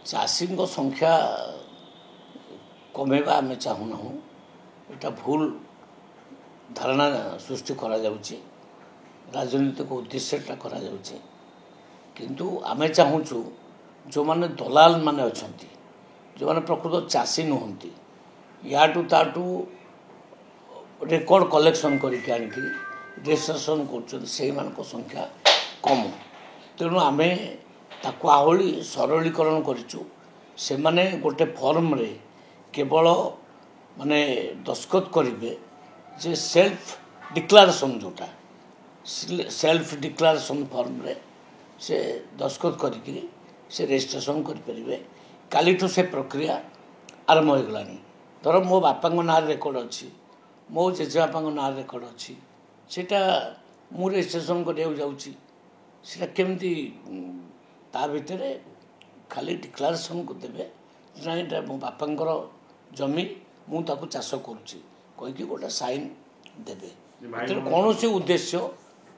चाषी संख्या कमेवा आम चाहूना एटा भूल धारणा सृष्टि करा जाउची राजनीतिक उद्देश्य करा जाउची किंतु आमे चाहूचु जो माने दलाल माने अछंती जो माने प्रकृत चाषी नुहंती याटू ताटू रेकर्ड कलेक्शन करके आनिकी रजिस्ट्रेशन कर संख्या कम तेणु आम ताकू आहली सरलीकरण करूँ से माने गोटे फॉर्म रे केवल माने दस्खत करेंगे जे सेल्फ डिक्लारेशन जोटा सेल्फ डिक्लारेशन फॉर्म रे से दस्खत करी से रजिस्ट्रेशन करें कालीठू से प्रक्रिया आरंभ हो गलानी धर मो बापा ना रेकर्ड अच्छी मो जेजेबापा ना रेकर्ड अच्छी सेटा मु रजिस्ट्रेशन करने जाऊँगी केमती ता भितर खाली डिक्लारेशन को देवे ना मो बापांकर जमी मुझे चाष करुँची कहीकि गोटे साइन देवे कौन से उद्देश्य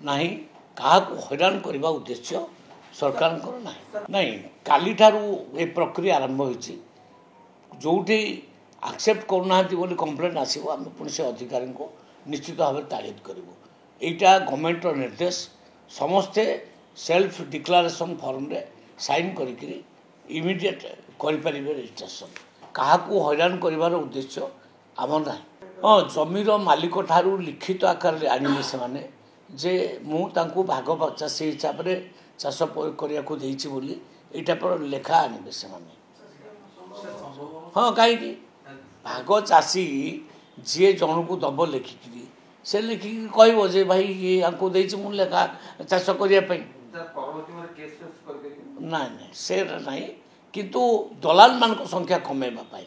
नहीं क्या हैरान करने उद्देश्य सरकार नहीं काली ठारू ए प्रक्रिया आरंभ होती जोटी एक्सेप्ट करना बोली कंप्लेन आसो आम पुणी से अधिकारी को निश्चित भाव ताड़ित करूँ यहाँ गवर्नमेंट निर्देश समस्ते सेल्फ डिक्लारेशन फॉर्म रे साइन करी इमिडिएट करें रजिस्ट्रेशन क्या हैरान कर उद्देश्य आम ना हाँ जमीर मालिक ठारू लिखित आकार आने से माने जे मुझे भाग चाषी हिसाब से चाष करने को यहाँ पर लेखा आने से माने हाँ कहीं भाग चाषी जी जन को दब लिखिकी से लिखिकी कह जे भाई ये आपको मुझे लेखा चाष करने ना से नहीं किंतु दलाल मान संख्या कमेवा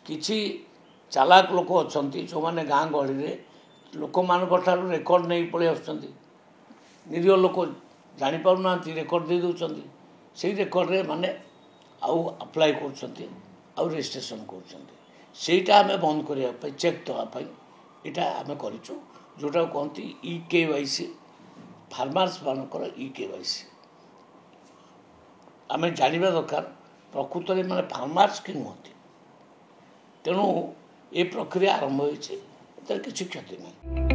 किछि चालाक लोक अच्छा जो मैंने गाँ गहली लोक मान रेकर्ड नहीं पलि आसुँच निरीह लोक जापार ना रेकर्ड दे दौरान से रेकर्ड रे माने आउ अप्लाई कर रजिस्ट्रेशन करटा आम बंद करने चेक देवाई यहाँ आम करूँ जोटा कहती EKYC फार्मर्स मानकर EKYC आम जाना दरकार प्रकृत में माने फार्मर्स कि नुहति तेणु ये प्रक्रिया आरंभ होती किसी क्षति नहीं।